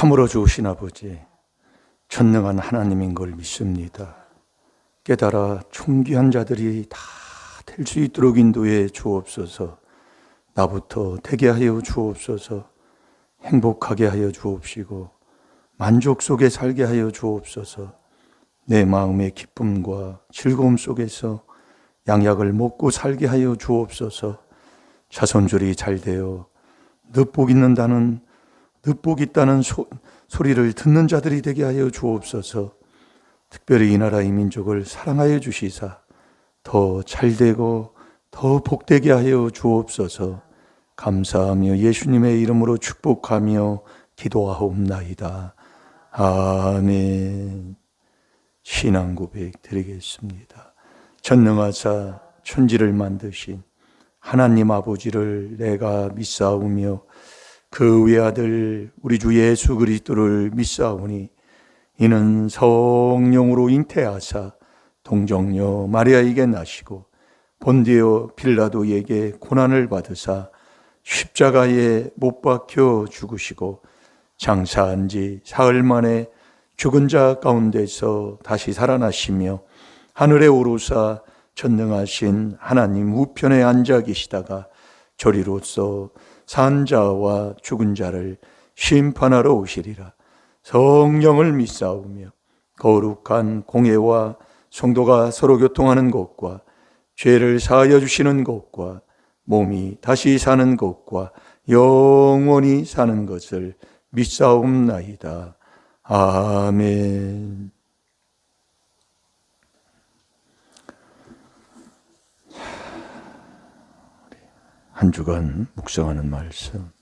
참으로 좋으신 아버지, 전능한 하나님인 걸 믿습니다. 깨달아 존귀한 자들이 다 될 수 있도록 인도해 주옵소서. 나부터 되게 하여 주옵소서. 행복하게 하여 주옵시고 만족 속에 살게 하여 주옵소서. 내 마음의 기쁨과 즐거움 속에서 양약을 먹고 살게 하여 주옵소서. 자손줄이 잘 되어 늑복 있다는 소리를 듣는 자들이 되게 하여 주옵소서. 특별히 이 나라 이 민족을 사랑하여 주시사 더 잘되고 더 복되게 하여 주옵소서. 감사하며 예수님의 이름으로 축복하며 기도하옵나이다. 아멘. 신앙 고백 드리겠습니다. 전능하사 천지를 만드신 하나님 아버지를 내가 믿사오며 그 외아들 우리 주 예수 그리스도를 믿사오니 이는 성령으로 잉태하사 동정녀 마리아에게 나시고 본디오 빌라도에게 고난을 받으사 십자가에 못 박혀 죽으시고 장사한 지 사흘 만에 죽은 자 가운데서 다시 살아나시며 하늘에 오르사 전능하신 하나님 우편에 앉아 계시다가 저리로서 산 자와 죽은 자를 심판하러 오시리라. 성령을 믿사오며 거룩한 공회와 성도가 서로 교통하는 것과 죄를 사하여 주시는 것과 몸이 다시 사는 것과 영원히 사는 것을 믿사옵나이다. 아멘. 한 주간 묵상하는 말씀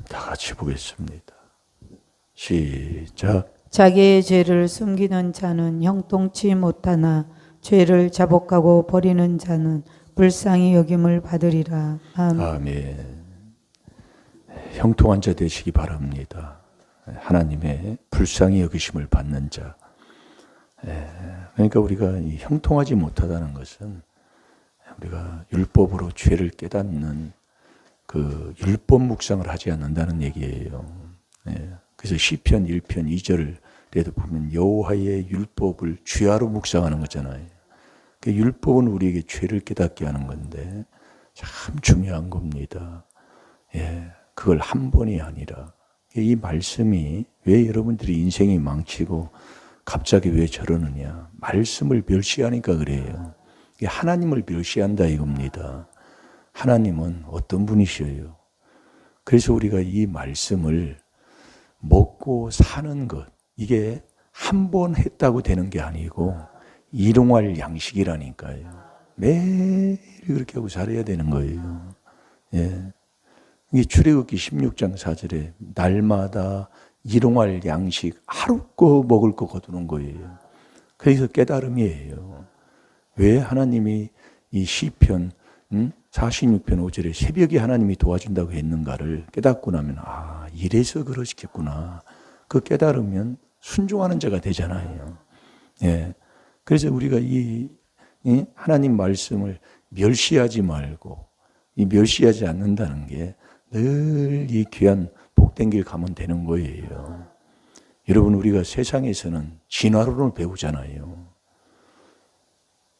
다 같이 보겠습니다. 시작. 자기의 죄를 숨기는 자는 형통치 못하나 죄를 자복하고 버리는 자는 불쌍히 여김을 받으리라. 아멘. 아멘. 형통한 자 되시기 바랍니다. 하나님의 불쌍히 여기심을 받는 자. 그러니까 우리가 이 형통하지 못하다는 것은 우리가 율법으로 죄를 깨닫는 그 율법 묵상을 하지 않는다는 얘기예요. 그래서 시편 1편 2절에도 보면 여호와의 율법을 주야로 묵상하는 거잖아요. 그 율법은 우리에게 죄를 깨닫게 하는 건데 참 중요한 겁니다. 그걸 한 번이 아니라 이 말씀이 왜 여러분들이 인생이 망치고 갑자기 왜 저러느냐, 말씀을 멸시하니까 그래요. 하나님을 멸시한다 이겁니다. 하나님은 어떤 분이셔요? 그래서 우리가 이 말씀을 먹고 사는 것, 이게 한 번 했다고 되는 게 아니고 일용할 양식이라니까요. 매일 그렇게 하고 살아야 되는 거예요. 이게 출애굽기 16장 4절에 날마다 일용할 양식 하루 거 먹을 거 거두는 거예요. 그래서 깨달음이에요. 왜 하나님이 이 시편 46편 5절에 새벽에 하나님이 도와준다고 했는가를 깨닫고 나면 이래서 그러시겠구나. 그 깨달으면 순종하는 자가 되잖아요. 그래서 우리가 이 하나님 말씀을 멸시하지 말고 이 멸시하지 않는다는 게 늘 이 귀한 복된 길 가면 되는 거예요. 여러분, 우리가 세상에서는 진화론을 배우잖아요.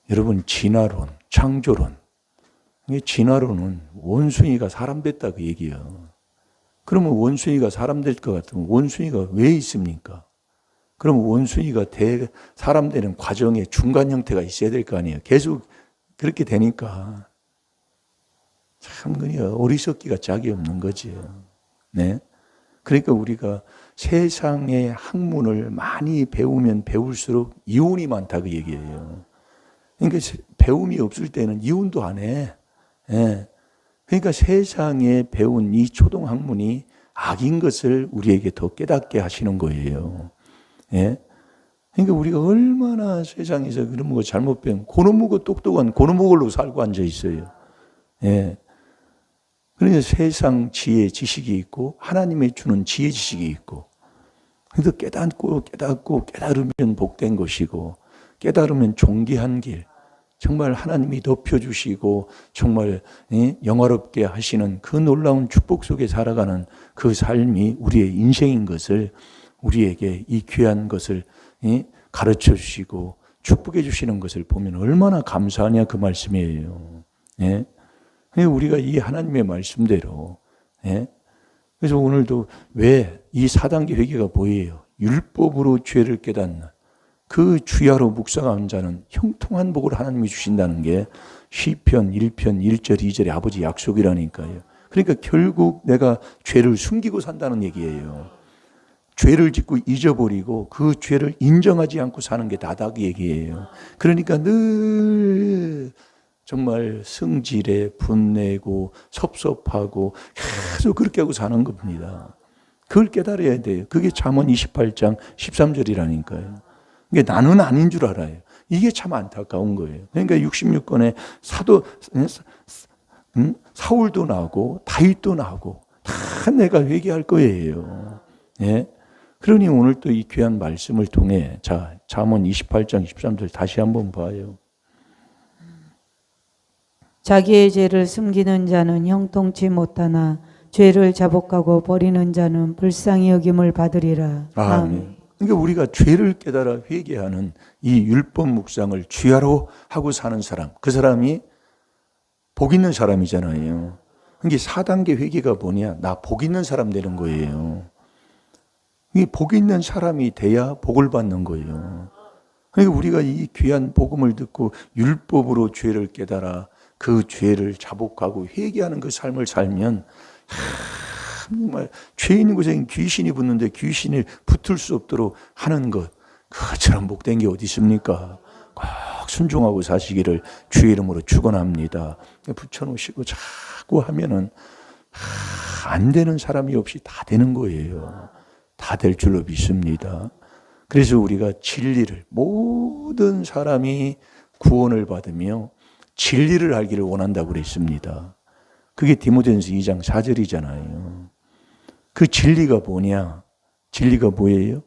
여러분, 진화론, 창조론. 진화론은 원숭이가 사람 됐다 그 얘기예요. 그러면 원숭이가 사람 될 것 같으면 원숭이가 왜 있습니까? 그러면 원숭이가 사람 되는 과정에 중간 형태가 있어야 될 거 아니에요. 계속 그렇게 되니까 참 그냥 어리석기가 짝이 없는 거지요. 그러니까 우리가 세상의 학문을 많이 배우면 배울수록 이혼이 많다 그 얘기예요. 그러니까 배움이 없을 때는 이혼도 안 해. 그러니까 세상에 배운 이 초등학문이 악인 것을 우리에게 더 깨닫게 하시는 거예요. 그러니까 우리가 얼마나 세상에서 그런 거 잘못 배운 고노무고 똑똑한 고노무걸로 살고 앉아 있어요. 그러니까 세상 지혜 지식이 있고 하나님이 주는 지혜 지식이 있고, 그래서 깨닫고 깨달으면 복된 것이고 깨달으면 존귀한 길, 정말 하나님이 높여주시고 정말 영화롭게 하시는 그 놀라운 축복 속에 살아가는 그 삶이 우리의 인생인 것을, 우리에게 이 귀한 것을 가르쳐 주시고 축복해 주시는 것을 보면 얼마나 감사하냐 그 말씀이에요. 예? 우리가 이 하나님의 말씀대로, 예? 그래서 오늘도 왜 이 4단계 회개가 뭐예요? 율법으로 죄를 깨닫는 그 주야로 묵상한 자는 형통한 복을 하나님이 주신다는 게 시편 1편 1절 2절의 아버지 약속이라니까요. 그러니까 결국 내가 죄를 숨기고 산다는 얘기예요. 죄를 짓고 잊어버리고 그 죄를 인정하지 않고 사는 게 다다 그 얘기예요. 그러니까 늘 정말 성질에 분내고 섭섭하고 계속 그렇게 하고 사는 겁니다. 그걸 깨달아야 돼요. 그게 잠언 28장 13절이라니까요. 이게 나는 아닌 줄 알아요. 이게 참 안타까운 거예요. 그러니까 66권에 사울도 나오고 다윗도 나오고 다 내가 회개할 거예요. 예? 그러니 오늘 또 이 귀한 말씀을 통해 자 잠언 28장 13절 다시 한번 봐요. 자기의 죄를 숨기는 자는 형통치 못하나 죄를 자복하고 버리는 자는 불쌍히 여김을 받으리라. 아멘. 그러니까 우리가 죄를 깨달아 회개하는 이 율법 묵상을 주야로 하고 사는 사람, 그 사람이 복 있는 사람이잖아요. 그게 4단계 회개가 뭐냐? 나 복 있는 사람 되는 거예요. 이 복 있는 사람이 돼야 복을 받는 거예요. 그러니까 우리가 이 귀한 복음을 듣고 율법으로 죄를 깨달아 그 죄를 자복하고 회개하는 그 삶을 살면 정말 죄 있는 곳에 귀신이 붙는데 귀신이 붙을 수 없도록 하는 것, 그처럼 복된 게 어디 있습니까? 꼭 순종하고 사시기를 주의 이름으로 축원합니다. 붙여놓으시고 자꾸 하면은 안 되는 사람이 없이 다 되는 거예요. 다 될 줄로 믿습니다. 그래서 우리가 진리를, 모든 사람이 구원을 받으며 진리를 알기를 원한다고 그랬습니다. 그게 디모데전서 2장 4절이잖아요. 그 진리가 뭐냐? 진리가 뭐예요?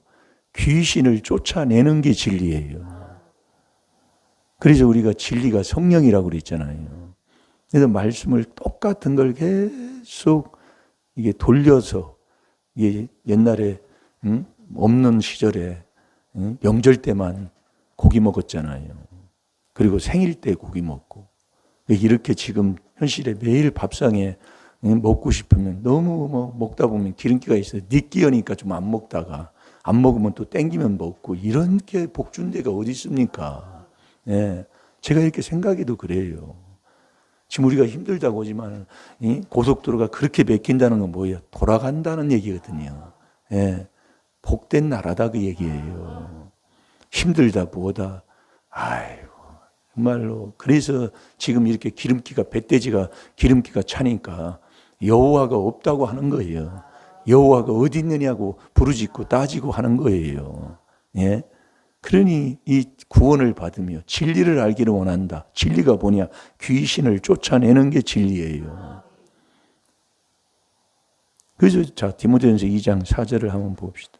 귀신을 쫓아내는 게 진리예요. 그래서 우리가 진리가 성령이라고 그랬잖아요. 그래서 말씀을 똑같은 걸 계속 이게 돌려서, 이게 옛날에 없는 시절에 명절 때만 고기 먹었잖아요. 그리고 생일 때 고기 먹고, 이렇게 지금 현실에 매일 밥상에 먹고 싶으면 너무 먹다 보면 기름기가 있어요. 니끼어니까 좀 안 먹다가 안 먹으면 또 땡기면 먹고, 이런 게 복준 데가 어디 있습니까? 예, 제가 이렇게 생각해도 그래요. 지금 우리가 힘들다고 하지만 고속도로가 그렇게 막힌다는 건 뭐예요? 돌아간다는 얘기거든요. 예, 복된 나라다 그 얘기예요. 힘들다 뭐다. 아이고 정말로. 그래서 지금 이렇게 기름기가, 뱃돼지가 기름기가 차니까 여호와가 없다고 하는 거예요. 여호와가 어디 있느냐고 부르짖고 따지고 하는 거예요. 예? 그러니 이 구원을 받으며 진리를 알기를 원한다. 진리가 뭐냐? 귀신을 쫓아내는 게 진리예요. 그래서 자 디모데전서 2장 4절을 한번 봅시다.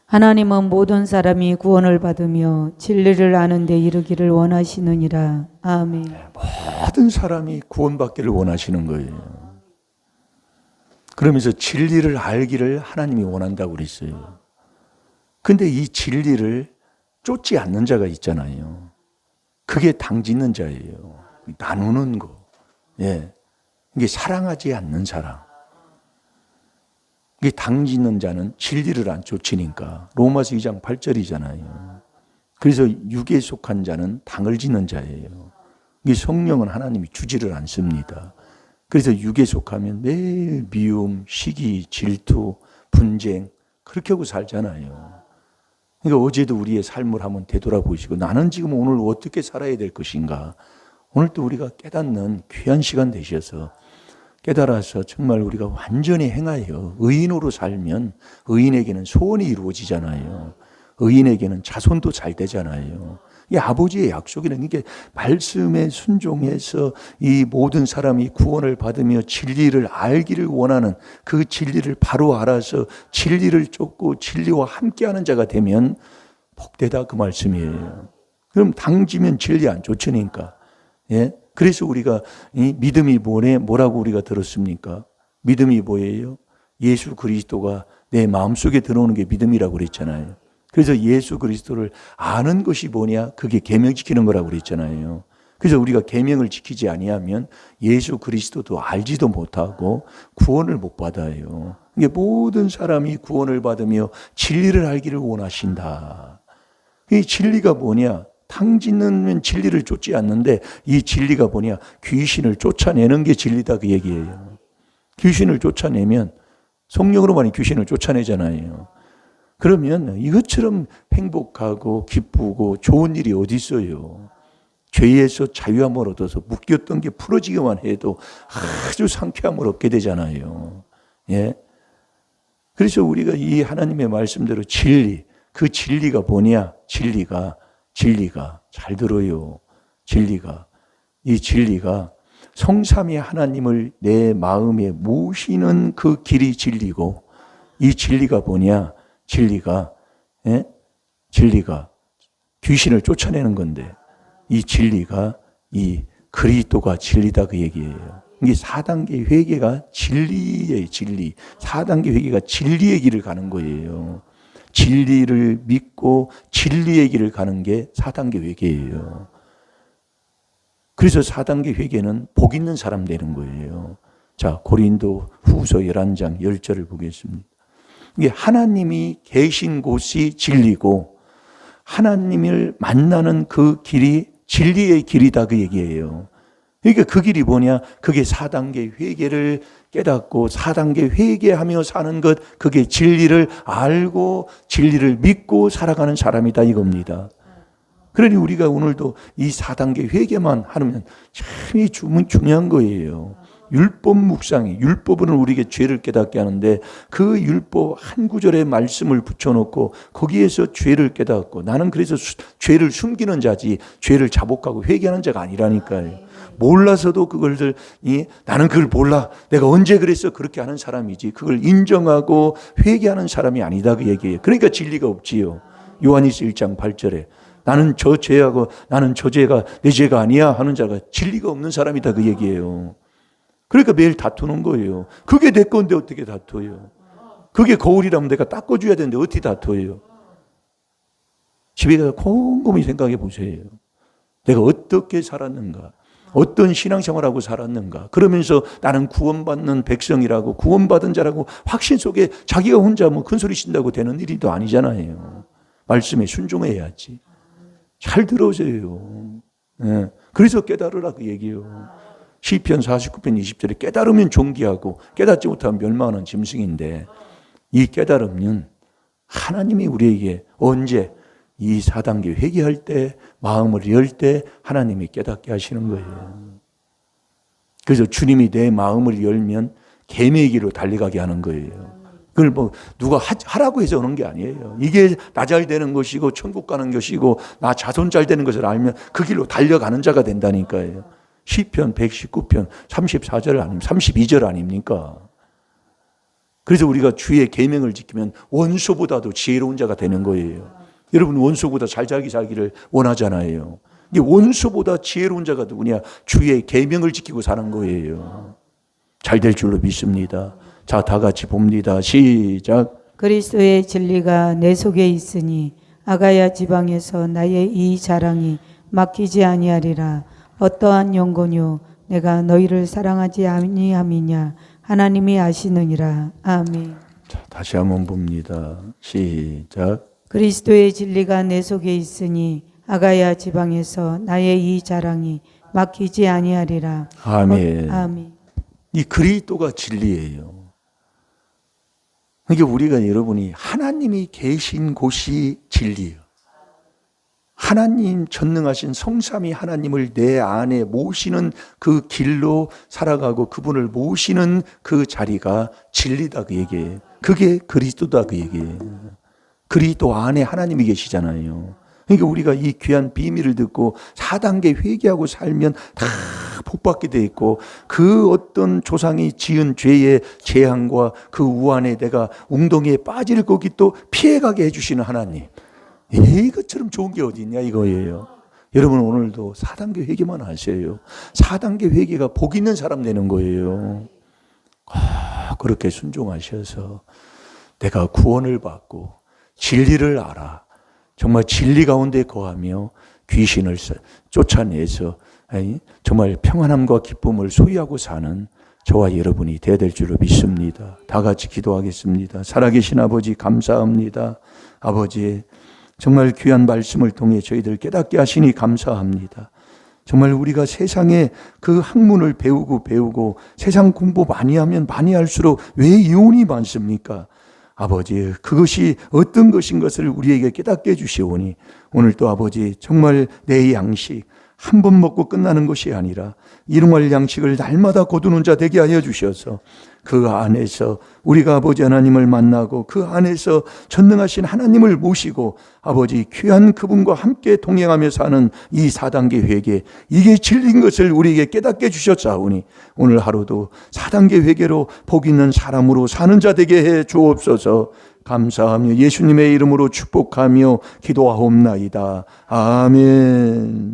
하나님은 모든 사람이 구원을 받으며 진리를 아는 데 이르기를 원하시느니라. 아멘. 모든 사람이 구원받기를 원하시는 거예요. 그러면서 진리를 알기를 하나님이 원한다고 그랬어요. 근데 이 진리를 쫓지 않는 자가 있잖아요. 그게 당짓는 자예요. 나누는 거. 예. 이게 사랑하지 않는 사람. 이게 당짓는 자는 진리를 안 쫓으니까. 로마서 2장 8절이잖아요. 그래서 육에 속한 자는 당을 짓는 자예요. 이 성령은 하나님이 주지를 않습니다. 그래서 육에 속하면 매일 미움, 시기, 질투, 분쟁 그렇게 하고 살잖아요. 그러니까 어제도 우리의 삶을 한번 되돌아보시고 나는 지금 오늘 어떻게 살아야 될 것인가. 오늘 또 우리가 깨닫는 귀한 시간 되셔서 깨달아서 정말 우리가 완전히 행하여 의인으로 살면 의인에게는 소원이 이루어지잖아요. 의인에게는 자손도 잘 되잖아요. 이 아버지의 약속이라는 게 말씀에 순종해서 이 모든 사람이 구원을 받으며 진리를 알기를 원하는 그 진리를 바로 알아서 진리를 쫓고 진리와 함께하는 자가 되면 복되다 그 말씀이에요. 그럼 당지면 진리 안 쫓으니까. 예? 그래서 우리가 이 믿음이 뭐라고 우리가 들었습니까? 믿음이 뭐예요? 예수 그리스도가 내 마음속에 들어오는 게 믿음이라고 그랬잖아요. 그래서 예수 그리스도를 아는 것이 뭐냐? 그게 계명 지키는 거라고 그랬잖아요. 그래서 우리가 계명을 지키지 아니하면 예수 그리스도도 알지도 못하고 구원을 못 받아요. 이게 모든 사람이 구원을 받으며 진리를 알기를 원하신다. 이 진리가 뭐냐? 탕짓는 진리를 쫓지 않는데 이 진리가 뭐냐? 귀신을 쫓아내는 게 진리다 그 얘기예요. 귀신을 쫓아내면 성령으로만 귀신을 쫓아내잖아요. 그러면 이것처럼 행복하고 기쁘고 좋은 일이 어디 있어요? 죄에서 자유함을 얻어서 묶였던 게 풀어지기만 해도 아주 상쾌함을 얻게 되잖아요. 예. 그래서 우리가 이 하나님의 말씀대로 진리, 그 진리가 뭐냐? 진리가 잘 들어요. 이 진리가 성삼위 하나님을 내 마음에 모시는 그 길이 진리고, 이 진리가 뭐냐? 진리가 귀신을 쫓아내는 건데, 이 진리가 이 그리스도가 진리다 그 얘기예요. 이게 4단계 회개가 진리예요, 진리. 4단계 회개가 진리의 길을 가는 거예요. 진리를 믿고 진리의 길을 가는 게 4단계 회개예요. 그래서 4단계 회개는 복 있는 사람 되는 거예요. 자, 고린도 후서 11장 10절을 보겠습니다. 이게 하나님이 계신 곳이 진리고 하나님을 만나는 그 길이 진리의 길이다 그 얘기예요. 그러니까 그 길이 뭐냐? 그게 4단계 회개를 깨닫고 4단계 회개하며 사는 것, 그게 진리를 알고 진리를 믿고 살아가는 사람이다 이겁니다. 그러니 우리가 오늘도 이 4단계 회개만 하면 참 중요한 거예요. 율법 묵상이, 율법은 우리에게 죄를 깨닫게 하는데 그 율법 한 구절의 말씀을 붙여놓고 거기에서 죄를 깨닫고, 나는 그래서 죄를 숨기는 자지 죄를 자복하고 회개하는 자가 아니라니까요. 몰라서도 나는 그걸 몰라, 내가 언제 그랬어, 그렇게 하는 사람이지 그걸 인정하고 회개하는 사람이 아니다 그 얘기예요. 그러니까 진리가 없지요. 요한일서 1장 8절에 나는 저 죄하고 나는 저 죄가 내 죄가 아니야 하는 자가 진리가 없는 사람이다 그 얘기예요. 그러니까 매일 다투는 거예요. 그게 내 건데 어떻게 다투어요? 그게 거울이라면 내가 닦아줘야 되는데 어떻게 다투어요? 집에 가서 곰곰이 생각해 보세요. 내가 어떻게 살았는가? 어떤 신앙생활하고 살았는가? 그러면서 나는 구원받는 백성이라고, 구원받은 자라고 확신 속에 자기가 혼자 큰 소리 친다고 되는 일이도 아니잖아요. 말씀에 순종해야지. 잘 들어오세요. 네. 그래서 깨달으라 그 얘기예요. 시편 49편 20절에 깨달으면 존귀하고 깨닫지 못하면 멸망하는 짐승인데, 이 깨달으면 하나님이 우리에게 언제 이 4단계 회개할 때, 마음을 열 때 하나님이 깨닫게 하시는 거예요. 그래서 주님이 내 마음을 열면 계명의 길로 달려가게 하는 거예요. 그걸 누가 하라고 해서 오는 게 아니에요. 이게 나 잘 되는 것이고 천국 가는 것이고 나 자손 잘 되는 것을 알면 그 길로 달려가는 자가 된다니까요. 시편 119편 34절 아니면 32절 아닙니까? 그래서 우리가 주의 계명을 지키면 원수보다도 지혜로운 자가 되는 거예요. 여러분 원수보다 잘 살기를 원하잖아요. 이 원수보다 지혜로운 자가 누구냐? 주의 계명을 지키고 사는 거예요. 잘 될 줄로 믿습니다. 자, 다 같이 봅니다. 시작. 그리스도의 진리가 내 속에 있으니 아가야 지방에서 나의 이 자랑이 막히지 아니하리라. 어떠한 연고뇨 내가 너희를 사랑하지 아니함이냐 하나님이 아시느니라. 아멘. 자, 다시 한번 봅니다. 시작. 그리스도의 진리가 내 속에 있으니 아가야 지방에서 나의 이 자랑이 막히지 아니하리라. 아멘. 아멘. 이 그리스도가 진리예요. 그러니까 우리가 여러분이 하나님이 계신 곳이 진리예요. 하나님 전능하신 성삼위 하나님을 내 안에 모시는 그 길로 살아가고 그분을 모시는 그 자리가 진리다 그 얘기예요. 그게 그리스도다 그 얘기예요. 그리스도 안에 하나님이 계시잖아요. 그러니까 우리가 이 귀한 비밀을 듣고 4단계 회개하고 살면 다 복받게 돼 있고, 그 어떤 조상이 지은 죄의 재앙과 그 우한에 내가 웅덩이에 빠질 거기 또 피해가게 해주시는 하나님, 이것처럼 좋은 게 어디 있냐 이거예요. 여러분 오늘도 4단계 회개만 하세요. 4단계 회개가 복 있는 사람 되는 거예요. 그렇게 순종하셔서 내가 구원을 받고 진리를 알아. 정말 진리 가운데 거하며 귀신을 쫓아내서 정말 평안함과 기쁨을 소유하고 사는 저와 여러분이 되어야 될 줄로 믿습니다. 다 같이 기도하겠습니다. 살아계신 아버지 감사합니다. 아버지 정말 귀한 말씀을 통해 저희들 깨닫게 하시니 감사합니다. 정말 우리가 세상에 그 학문을 배우고 세상 공부 많이 하면 많이 할수록 왜 이혼이 많습니까? 아버지 그것이 어떤 것인 것을 우리에게 깨닫게 해주시오니 오늘 또 아버지 정말 내 양식 한 번 먹고 끝나는 것이 아니라 일용할 양식을 날마다 거두는 자 되게 하여 주셔서 그 안에서 우리가 아버지 하나님을 만나고 그 안에서 전능하신 하나님을 모시고 아버지 귀한 그분과 함께 동행하며 사는 이 4단계 회개, 이게 진리인 것을 우리에게 깨닫게 해주셨사오니 오늘 하루도 4단계 회개로 복 있는 사람으로 사는 자 되게 해 주옵소서. 감사하며 예수님의 이름으로 축복하며 기도하옵나이다. 아멘.